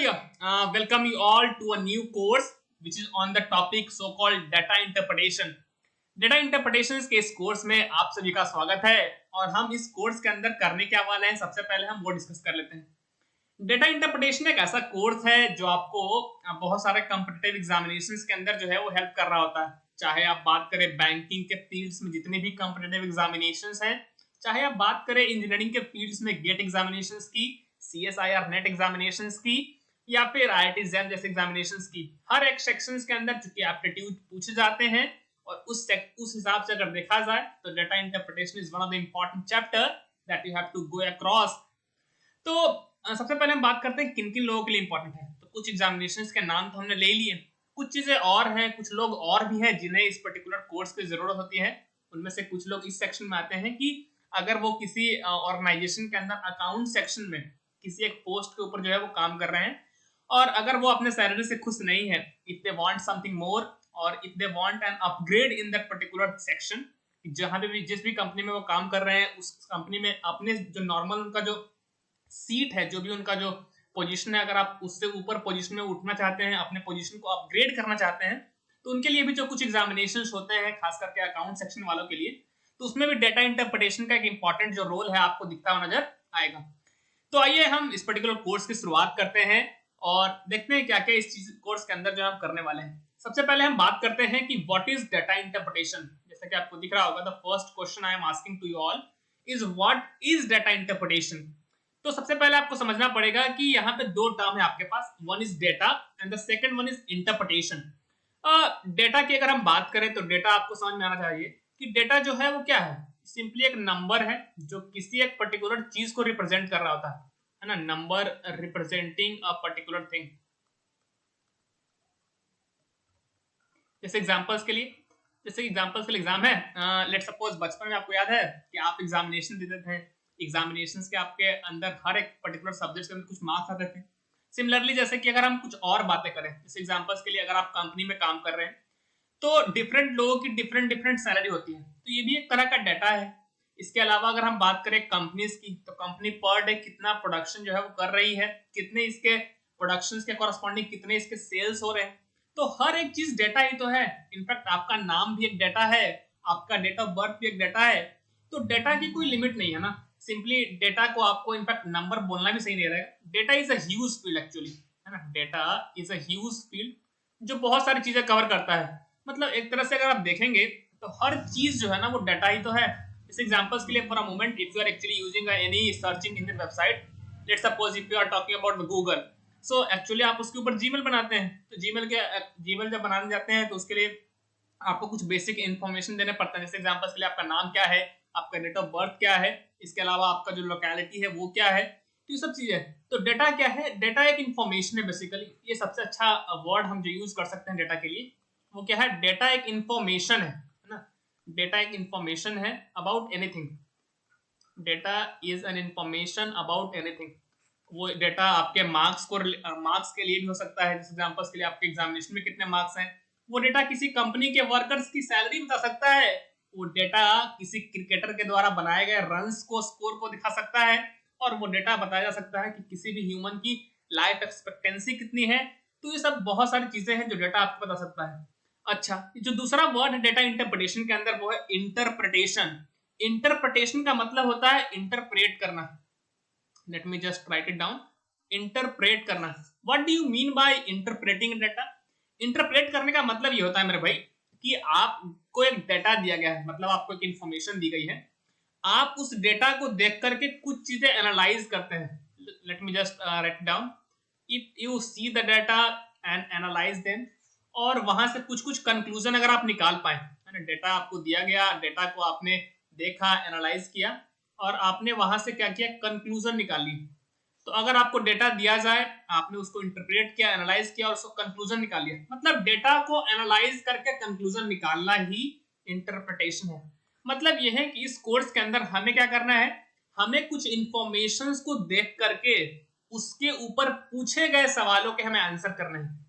dear, welcome you all to a new course which is on the topic so-called data interpretation. Data interpretation के इस course में आप सभी का स्वागत है और हम इस कोर्स के अंदर करने क्या वाले हैं, सबसे पहले हम वो डिस्कस कर लेते हैं। डेटा इंटरप्रिटेशन एक ऐसा कोर्स है जो आपको बहुत सारे कॉम्पिटिटिव एग्जामिनेशंस के अंदर जो है वो हेल्प कर रहा होता है। चाहे आप बात करें बैंकिंग के फील्ड्स में जितने भी कॉम्पिटिटिव एग्जामिनेशंस हैं, चाहे आप बात करें इंजीनियरिंग के फील्ड्स में गेट एग्जामिनेशंस की, CSIR नेट एग्जामिनेशंस की, या फिर IIT JAM जैसे एग्जामिनेशंस की, हर एक सेक्शंस के अंदर चूंकि एप्टीट्यूड पूछे जाते हैं और उस हिसाब से अगर देखा जाए तो data interpretation is one of the important chapter that you have to go across. तो सबसे पहले हम बात करते हैं किन किन लोगों के लिए इंपॉर्टेंट है। तो कुछ एग्जामिनेशंस के नाम तो हमने ले लिए, कुछ चीजें और हैं, कुछ लोग और भी हैं जिन्हें इस पर्टिकुलर कोर्स की जरूरत होती है। उनमें से कुछ लोग इस सेक्शन में आते हैं कि अगर वो किसी ऑर्गेनाइजेशन के अंदर अकाउंट सेक्शन में किसी एक पोस्ट के ऊपर जो है वो काम कर रहे हैं और अगर वो अपने सैलरी से खुश नहीं है, if they want something more और if they want an upgrade in that particular section, जहां पे भी जिस भी कंपनी में वो काम कर रहे हैं उस कंपनी में अपने जो नॉर्मल उनका जो सीट है, जो भी उनका जो पोजीशन है, अगर आप उससे ऊपर पोजीशन में उठना चाहते हैं, अपने पोजीशन को अपग्रेड करना चाहते हैं, तो उनके लिए भी जो कुछ एग्जामिनेशंस होते हैं खास करके अकाउंट सेक्शन वालों के लिए, तो उसमें भी डेटा इंटरप्रिटेशन का एक इंपॉर्टेंट जो रोल है आपको दिखता हुआ नजर आएगा। तो आइए हम इस पर्टिकुलर कोर्स की शुरुआत करते हैं और देखते हैं क्या क्या इस चीज कोर्स के अंदर जो हम करने वाले हैं। सबसे पहले हम बात करते हैं कि व्हाट इज डेटा इंटरप्रिटेशन। जैसा कि आपको दिख रहा होगा, the first question I am asking to you all is what is data interpretation. तो सबसे पहले आपको समझना पड़ेगा कि यहाँ पे दो टर्म है आपके पास, one is data and the second one is interpretation. Data की अगर हम बात करें तो डेटा आपको समझ में आना चाहिए कि डेटा जो है वो क्या है, सिंपली एक नंबर है जो किसी एक पर्टिकुलर चीज को रिप्रेजेंट कर रहा होता है ना, number representing a particular thing. जैसे एग्जांपल्स के लिए एग्जाम है, लेट सपोज बचपन में आपको याद है कि आप एग्जामिनेशन देते थे, एग्जामिनेशंस के आपके अंदर हर एक पर्टिकुलर सब्जेक्ट के अंदर कुछ मार्क्स आते थे। सिमिलरली जैसे कि अगर हम कुछ और बातें करें, जैसे एग्जांपल्स के लिए अगर आप कंपनी में काम कर रहे हैं तो डिफरेंट लोगों की डिफरेंट डिफरेंट सैलरी होती है, तो ये भी एक तरह का डाटा है। इसके अलावा अगर हम बात करें कंपनीज की, तो कंपनी पर डे कितना प्रोडक्शन जो है वो कर रही है, कितने इसके प्रोडक्शन के कॉरस्पॉन्डिंग कितने इसके सेल्स हो रहे हैं, तो हर एक चीज डेटा ही तो है। इनफैक्ट आपका नाम भी एक डेटा है, आपका डेट ऑफ बर्थ भी एक डेटा है। तो डेटा की कोई लिमिट नहीं है ना, सिंपली डेटा को आपको इनफैक्ट नंबर बोलना भी सही नहीं रहेगा। Data is a huge field actually, है ना, data is a huge field जो बहुत सारी चीजें कवर करता है। मतलब एक तरह से अगर आप देखेंगे तो हर चीज जो है ना वो डाटा ही तो है। इस एग्जांपल्स के लिए for a moment, if you are actually using any searching engine website, let's suppose if you are talking about Google, so actually आप उसके ऊपर जीमेल बनाते हैं, तो जीमेल जब बनाने जाते हैं तो उसके लिए आपको कुछ बेसिक इन्फॉर्मेशन देने पड़ता है। जैसे एग्जांपल्स के लिए आपका नाम क्या है, आपका डेट ऑफ बर्थ क्या है, इसके अलावा आपका जो लोकेलिटी है वो क्या है, तो ये सब चीजें। तो डेटा क्या है, डेटा एक इन्फॉर्मेशन है बेसिकली। ये सबसे अच्छा वर्ड हम जो यूज कर सकते हैं डेटा के लिए वो क्या है, डेटा एक इंफॉर्मेशन है ना, डेटा एक इंफॉर्मेशन है about anything. Data is an information about anything. वो डेटा आपके मार्क्स के लिए भी हो सकता है। जैसे एग्जांपल्स के लिए आपके एग्जामिनेशन में कितने मार्क्स हैं, वो डेटा किसी कंपनी के वर्कर्स की सैलरी बता सकता है, वो डेटा किसी क्रिकेटर के द्वारा बनाए गए रन्स को, स्कोर को दिखा सकता है, और वो डेटा बताया जा सकता है कि किसी भी ह्यूमन की लाइफ एक्सपेक्टेंसी कितनी है। तो ये सब बहुत सारी चीजें हैं जो डेटा आपको बता सकता है। अच्छा, जो दूसरा वर्ड है डेटा इंटरप्रिटेशन के अंदर वो है इंटरप्रिटेशन। इंटरप्रिटेशन का मतलब होता है इंटरप्रेट करना। Let me just write it down, interpret करना। What do you mean by interpreting data? Interpret करने का मतलब ये होता है मेरे भाई कि आपको एक डेटा दिया गया है, मतलब आपको एक इंफॉर्मेशन दी गई है, आप उस डेटा को देख करके कुछ चीजें एनालाइज करते हैं। Late me just write down, if you see the data and analyse them, और वहां से कुछ कुछ कंक्लूजन अगर आप निकाल पाए, है ना, डेटा आपको दिया गया, डेटा को आपने देखा, एनालाइज किया और आपने वहां से क्या किया, कंक्लूजन निकाल ली। तो अगर आपको डेटा दिया जाए, आपने उसको इंटरप्रेट किया, एनालाइज किया और उसको कंक्लूजन निकाल लिया, मतलब डेटा को एनालाइज करके कंक्लूजन निकालना ही इंटरप्रिटेशन है। मतलब यह है कि इस कोर्स के अंदर हमें क्या करना है, हमें कुछ इंफॉर्मेशंस को देख करके उसके ऊपर पूछे गए सवालों के हमें आंसर करने हैं।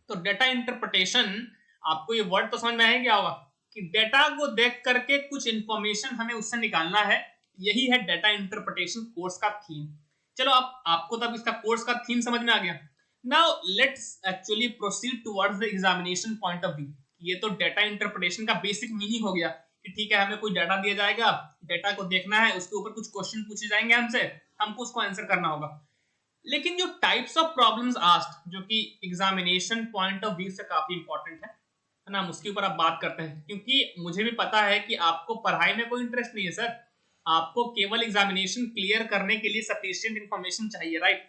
तो डेटा इंटरप्रिटेशन, आपको ये वर्ड तो समझ में आया क्या होगा कि डेटा को देख करके कुछ इंफॉर्मेशन हमें उससे निकालना है। यही है डेटा इंटरप्रिटेशन कोर्स का थीम। चलो आपको तब इसका कोर्स का थीम समझ में आ गया। Now let's actually proceed towards the examination point of view. ये तो डेटा इंटरप्रिटेशन का बेसिक मीनिंग हो गया कि ठीक है, हमें कोई डाटा दिया जाएगा, डेटा को देखना है, उसके ऊपर कुछ क्वेश्चन पूछे जाएंगे हमसे, हमको उसको आंसर करना होगा। लेकिन जो टाइप्स ऑफ प्रॉब्लम्स आस्क्ड, जो कि एग्जामिनेशन पॉइंट ऑफ व्यू से काफी इंपॉर्टेंट है ना, हम उसके ऊपर अब बात करते हैं। क्योंकि मुझे भी पता है कि आपको पढ़ाई में कोई इंटरेस्ट नहीं है सर, आपको केवल एग्जामिनेशन क्लियर करने के लिए सफिशिएंट इंफॉर्मेशन चाहिए, राइट।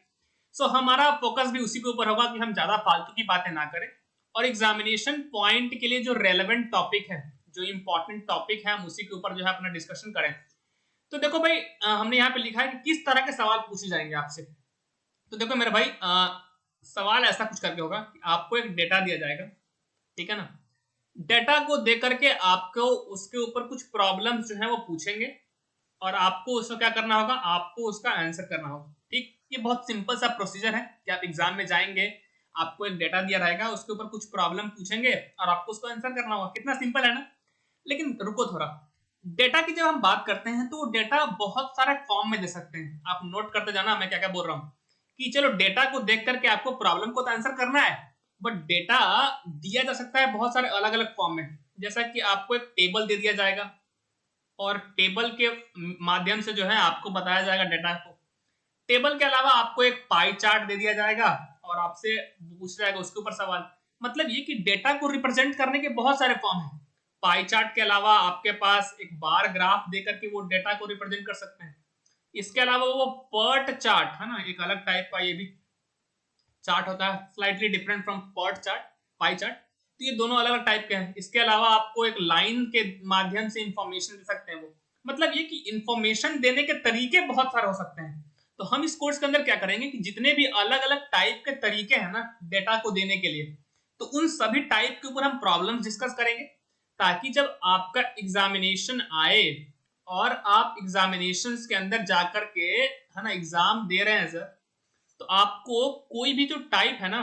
सो हमारा फोकस भी उसी के ऊपर होगा कि हम ज्यादा फालतू की बातें ना करें, और एग्जामिनेशन पॉइंट के लिए जो रेलेवेंट टॉपिक है, जो इंपॉर्टेंट टॉपिक है, हम उसी के ऊपर जो है अपना डिस्कशन करें। तो देखो भाई, हमने यहाँ पे लिखा है कि किस तरह के सवाल पूछे जाएंगे आपसे। तो देखो मेरे भाई, सवाल ऐसा कुछ करके होगा कि आपको एक डेटा दिया जाएगा, ठीक है ना। डेटा को दे करके आपको उसके ऊपर कुछ प्रॉब्लम्स जो है वो पूछेंगे, और आपको उसको क्या करना होगा, आपको उसका आंसर करना होगा, ठीक। ये बहुत सिंपल सा प्रोसीजर है कि आप एग्जाम में जाएंगे, आपको एक डेटा दिया रहेगा, उसके ऊपर कुछ प्रॉब्लम पूछेंगे और आपको उसको आंसर करना होगा। कितना सिंपल है ना। लेकिन रुको थोड़ा, डेटा की जब हम बात करते हैं तो डेटा बहुत सारे फॉर्म में दे सकते हैं। आप नोट करते जाना मैं क्या क्या बोल रहा हूँ, कि चलो डेटा को देख करके आपको प्रॉब्लम को तो आंसर करना है, बट डेटा दिया जा सकता है बहुत सारे अलग अलग फॉर्म में। जैसा कि आपको एक टेबल दे दिया जाएगा, और टेबल के माध्यम से जो है आपको बताया जाएगा डेटा को। टेबल के अलावा आपको एक पाई चार्ट दे दिया जाएगा, और आपसे पूछ जाएगा उसके ऊपर सवाल। मतलब ये कि डेटा को रिप्रेजेंट करने के बहुत सारे फॉर्म हैं। पाई चार्ट के अलावा आपके पास एक बार ग्राफ देकर के वो डेटा को रिप्रेजेंट कर सकते हैं। इसके अलावा वो पर्ट चार्ट है ना, एक अलग टाइप का ये भी चार्ट होता है, slightly different from PERT chart, pie chart. तो ये दोनों अलग अलग टाइप के हैं। इसके अलावा आपको एक लाइन के माध्यम से इंफॉर्मेशन दे सकते हैं वो। मतलब ये कि इंफॉर्मेशन देने के तरीके बहुत सारे हो सकते हैं। तो हम इस कोर्स के अंदर क्या करेंगे कि जितने भी अलग अलग टाइप के तरीके हैं ना डेटा को देने के लिए, तो उन सभी टाइप के ऊपर हम प्रॉब्लम्स डिस्कस करेंगे, ताकि जब आपका एग्जामिनेशन आए और आप एग्जामिनेशन के अंदर जाकर के है ना एग्जाम दे रहे हैं सर, तो आपको कोई भी जो टाइप है ना,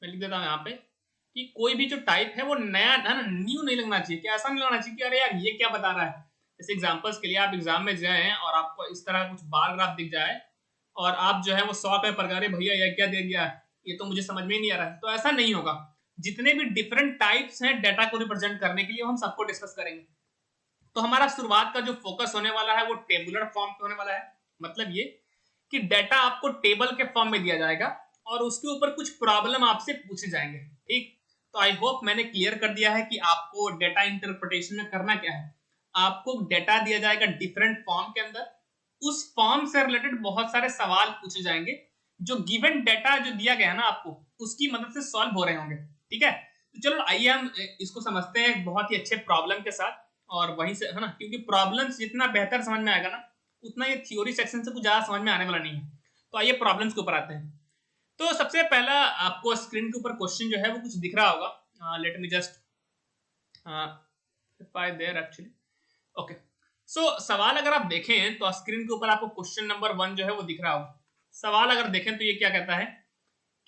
मैं लिख देता हूँ यहाँ पे, कि कोई भी जो टाइप है वो नया है ना, न्यू नहीं लगना चाहिए। कि ऐसा नहीं लगना चाहिए कि अरे यार ये क्या बता रहा है। जैसे एग्जांपल्स के लिए आप एग्जाम में जाए और आपको इस तरह कुछ बार ग्राफ दिख जाए, और आप जो है वो 100 पे पर भैया ये क्या दे दिया, ये तो मुझे समझ में ही नहीं आ रहा है। तो ऐसा नहीं होगा। जितने भी डिफरेंट टाइप्स हैं डेटा को रिप्रेजेंट करने के लिए, हम सबको डिस्कस करेंगे। तो हमारा शुरुआत का जो फोकस होने वाला है वो टेबुलर फॉर्म पे होने वाला है। मतलब ये कि डेटा आपको टेबल के फॉर्म में दिया जाएगा, और उसके ऊपर कुछ प्रॉब्लम आपसे पूछे जाएंगे, ठीक। तो आई होप मैंने क्लियर कर दिया है कि आपको डेटा इंटरप्रिटेशन में करना क्या है। आपको डेटा दिया जाएगा डिफरेंट फॉर्म के अंदर, उस फॉर्म से रिलेटेड बहुत सारे सवाल पूछे जाएंगे, जो गिवन डेटा जो दिया गया है ना आपको, उसकी मदद से सॉल्व हो रहे होंगे, ठीक है। तो चलो आइए हम इसको समझते हैं बहुत ही अच्छे प्रॉब्लम के साथ, और वहीं से है ना, क्योंकि प्रॉब्लम्स जितना बेहतर समझ में आएगा ना, उतना ये थ्योरी सेक्शन से कुछ ज्यादा समझ में आने वाला नहीं है। तो आइए प्रॉब्लम्स के ऊपर आते हैं। तो सबसे पहला आपको स्क्रीन के ऊपर क्वेश्चन जो है वो कुछ दिख रहा होगा। Let me just there actually. Okay, so सवाल अगर आप देखें तो स्क्रीन के ऊपर आपको क्वेश्चन नंबर 1 जो है वो दिख रहा होगा। सवाल अगर देखें तो ये क्या कहता है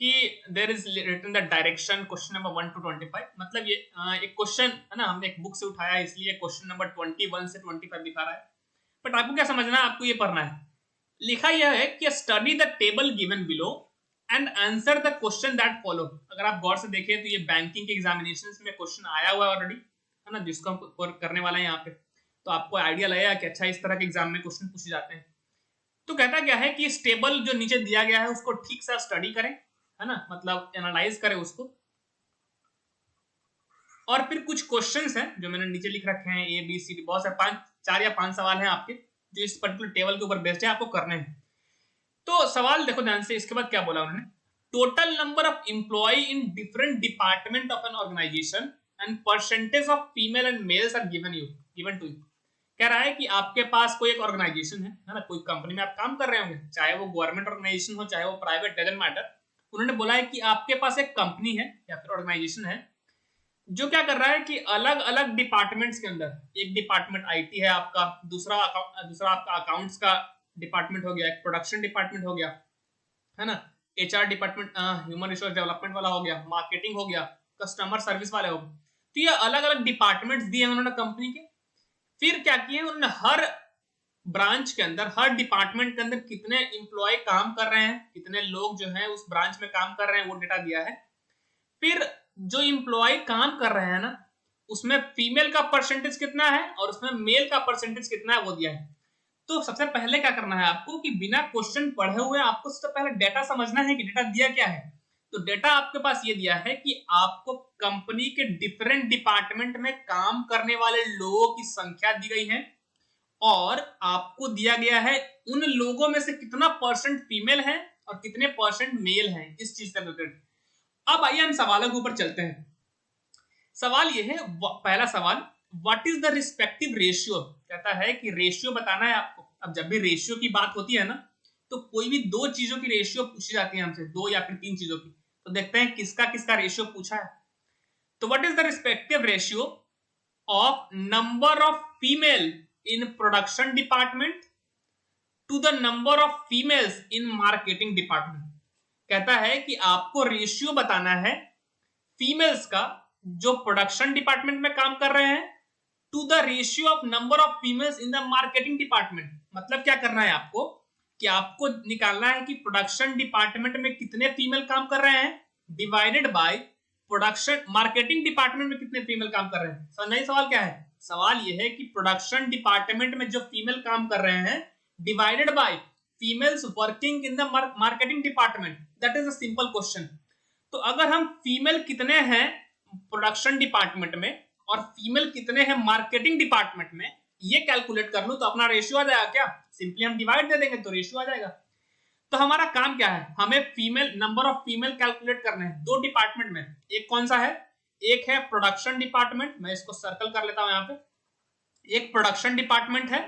कि there is written the direction question number 1 to 25। मतलब ये एक क्वेश्चन है ना, हमने एक बुक से उठाया, इसलिए क्वेश्चन नंबर 21 से 25 दिखा रहा है। बट आपको क्या समझना है, आपको ये पढ़ना है। लिखा यह है कि study the table given below and answer the question that follow. अगर आप गौर से देखें तो ये बैंकिंग के एग्जामिनेशंस में क्वेश्चन आया हुआ है ऑलरेडी, है ना, जिसको हम करने वाले हैं यहाँ पे। तो आपको आइडिया लगेगा कि अच्छा इस तरह के एग्जाम में क्वेश्चन पूछे जाते हैं। तो कहता क्या है कि इस टेबल जो नीचे दिया गया है उसको ठीक से स्टडी करें, है ना, मतलब एनालाइज करें उसको। और फिर कुछ क्वेश्चंस हैं जो मैंने नीचे लिख रखे हैं, ए बी सी डी, बहुत सारे 4 या 5 सवाल हैं आपके, जो इस पर्टिकुलर टेबल के ऊपर बेस्ड है, आपको करने हैं। तो सवाल देखो ध्यान से, इसके बाद क्या बोला उन्होंने, total number of employ in different department of an organisation and percentage of female and males are given to you. कह रहा है कि आपके पास कोई एक ऑर्गेनाइजेशन है ना, कोई कंपनी में आप काम कर रहे होंगे, चाहे वो गवर्नमेंट ऑर्गेनाइजेशन हो चाहे वो प्राइवेट, डजंट मैटर। उन्होंने बोला है कि आपके पास एक कंपनी है या फिर ऑर्गेनाइजेशन है जो क्या कर रहा है कि अलग अलग डिपार्टमेंट्स के अंदर, एक डिपार्टमेंट आईटी है आपका, दूसरा आपका अकाउंट्स का डिपार्टमेंट हो गया, एक प्रोडक्शन डिपार्टमेंट हो गया, है ना, HR department, human resource development वाला हो गया, मार्केटिंग हो गया, कस्टमर सर्विस वाले हो गए। तो ये अलग अलग डिपार्टमेंट्स दिए उन्होंने कंपनी के। फिर क्या किए उन्होंने, हर ब्रांच के अंदर, हर डिपार्टमेंट के अंदर कितने एम्प्लॉय काम कर रहे हैं, कितने लोग जो है उस ब्रांच में काम कर रहे हैं, वो डेटा दिया है। फिर जो एम्प्लॉय काम कर रहे हैं ना, उसमें फीमेल का परसेंटेज कितना है और उसमें मेल का परसेंटेज कितना है, वो दिया है। तो सबसे पहले क्या करना है आपको कि बिना क्वेश्चन पढ़े हुए आपको सबसे पहले डेटा समझना है कि डेटा दिया क्या है। तो डेटा आपके पास ये दिया है कि आपको कंपनी के डिफरेंट डिपार्टमेंट में काम करने वाले लोगों की संख्या दी गई है और आपको दिया गया है उन लोगों में से कितना परसेंट फीमेल है और कितने परसेंट मेल है, इस चीज से रिलेटेड। अब आइए हम सवालों के ऊपर चलते हैं। सवाल ये है, पहला सवाल, what is the respective ratio. कहता है कि रेशियो बताना है आपको। अब जब भी रेशियो की बात होती है ना, तो कोई भी दो चीजों की रेशियो पूछी जाती है हमसे, दो या फिर तीन चीजों की। तो देखते हैं किसका किसका रेशियो पूछा है। तो what is the respective ratio of number of female in production department to the number of females in marketing department. कहता है कि आपको रेशियो बताना है फीमेल्स का जो प्रोडक्शन डिपार्टमेंट में काम कर रहे हैं to the ratio of number of females in the marketing department. मतलब क्या करना है आपको कि आपको निकालना है कि प्रोडक्शन डिपार्टमेंट में कितने फीमेल काम कर रहे हैं divided by production marketing department में कितने फीमेल काम कर रहे हैं। समझ नहीं सवाल क्या है। सवाल यह है कि प्रोडक्शन डिपार्टमेंट में जो फीमेल काम कर रहे हैं divided by females working in the marketing department. That is a simple question. तो अगर हम फीमेल कितने हैं प्रोडक्शन डिपार्टमेंट में और फीमेल कितने हैं मार्केटिंग डिपार्टमेंट में, ये कैलकुलेट कर लूं तो अपना रेशियो आ जाएगा। क्या सिंपली हम डिवाइड दे देंगे तो रेशियो आ जाएगा। तो हमारा काम क्या है, हमें female number of female calculate करने हैं दो डिपार्टमेंट में। एक कौन सा है, एक है प्रोडक्शन डिपार्टमेंट, मैं इसको सर्कल कर लेता हूं यहाँ पे। एक प्रोडक्शन डिपार्टमेंट है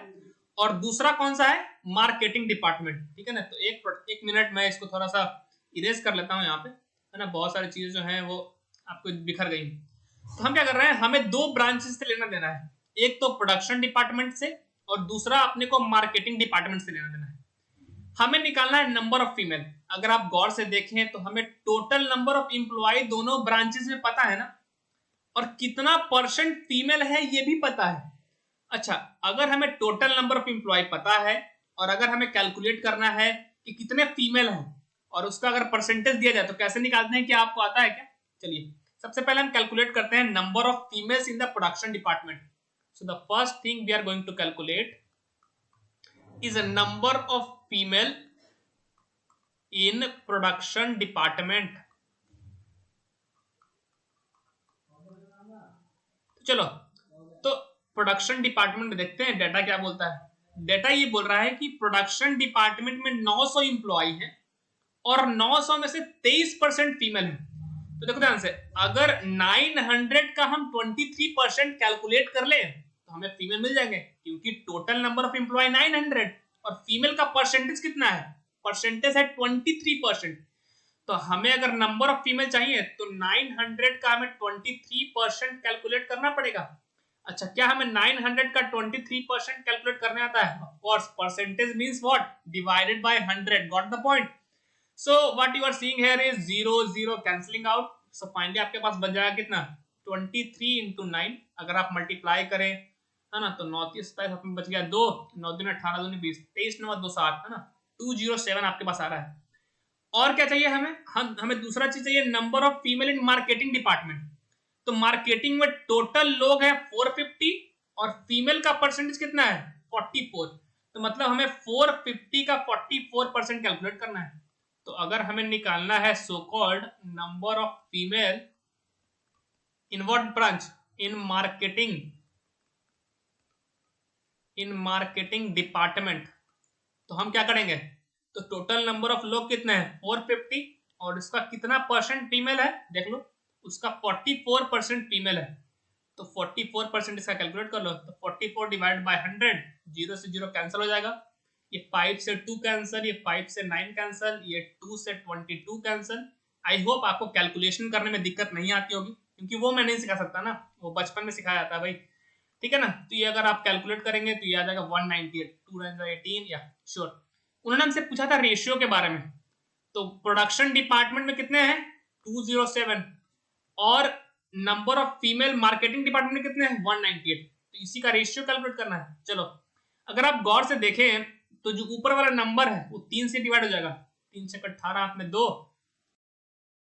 और दूसरा कौन सा है, मार्केटिंग डिपार्टमेंट। ठीक है ना। तो एक मिनट मैं इसको थोड़ा सा इरेज कर लेता हूं यहाँ पे, है ना। बहुत सारी चीजें जो है वो आपको बिखर गई। तो हम क्या कर रहे हैं, हमें दो ब्रांचेस से लेना देना है, एक तो प्रोडक्शन डिपार्टमेंट से और दूसरा अपने को मार्केटिंग डिपार्टमेंट से लेना देना है। हमें निकालना है नंबर ऑफ फीमेल। अगर आप गौर से देखें तो हमें टोटल नंबर ऑफ इंप्लॉय दोनों ब्रांचेस में पता है ना, और कितना परसेंट फीमेल है ये भी पता है। अच्छा, अगर हमें टोटल नंबर ऑफ इंप्लॉय पता है और अगर हमें कैलकुलेट करना है कि कितने फीमेल हैं और उसका अगर परसेंटेज दिया जाए तो कैसे निकालते हैं, क्या आपको आता है क्या। चलिए सबसे पहले हम कैलकुलेट करते हैं number of females in the production department. So the first thing we are going to calculate is a number of female in production department. चलो तो प्रोडक्शन डिपार्टमेंट में देखते हैं डेटा क्या बोलता है। डेटा ये बोल रहा है कि प्रोडक्शन डिपार्टमेंट में 900 इंप्लॉय हैं और 900 में से 23% फीमेल है। तो देखो ध्यान से, अगर 900 का हम 23% कैलकुलेट कर ले तो हमें फीमेल मिल जाएंगे, क्योंकि टोटल नंबर ऑफ एम्प्लॉय 900 और फीमेल का परसेंटेज कितना है, परसेंटेज है 23%। तो हमें अगर नंबर ऑफ फीमेल चाहिए तो 900 का हमें 23% कैलकुलेट करना पड़ेगा। अच्छा, क्या हमें 900 का 23% कैलकुलेट करने आता है? Of course, percentage means what, divided by 100। Got the point. So what you are seeing here is 0 0 cancelling out. So finally आपके पास बच जाएगा कितना, 23 into 9। अगर आप मल्टीप्लाई करें, है ना, तो 9 30 27 अपने बच गया 2, 9 दूनी 18 दूनी 20, 23 9 2 7, है ना, 207 आपके पास आ रहा है। और क्या चाहिए हमें, हमें दूसरा चीज चाहिए number of female in marketing department. तो मार्केटिंग में टोटल लोग हैं 450 और फीमेल का परसेंटेज कितना है, 44। तो मतलब हमें 450 का 44% कैलकुलेट करना है। तो अगर हमें निकालना है so called number of female in what branch, in marketing department, तो हम क्या करेंगे, तो टोटल नंबर ऑफ लोग कितने हैं 450 और इसका कितना परसेंट फीमेल है देख लो, उसका 44% फीमेल है। तो 44% इसका कैलकुलेट कर लो। तो 44 डिवाइड बाय 100, 0 से 0 कैंसिल हो जाएगा। ये 5 से 2 कैंसिल, ये 5 से 9 कैंसिल, ये 2 से 22 कैंसिल। आई होप आपको कैलकुलेशन करने में दिक्कत नहीं आती होगी, क्योंकि वो मैं नहीं सिखा सकता ना, वो बचपन में सिखाया जाता है भाई। ठीक है ना। तो ये अगर आप कैलकुलेट करेंगे तो ये आ जाएगा 198, 2 9 18, या श्योर। उन्होंने हमसे पूछा था रेशियो के बारे में। तो प्रोडक्शन डिपार्टमेंट में कितने हैं 207 और number of female marketing department में कितने हैं 198। तो इसी का रेशियो कैलकुलेट करना है। चलो अगर आप गौर से देखें तो जो ऊपर वाला नंबर है वो 3 से डिवाइड हो जाएगा, 3 से 18 में 2,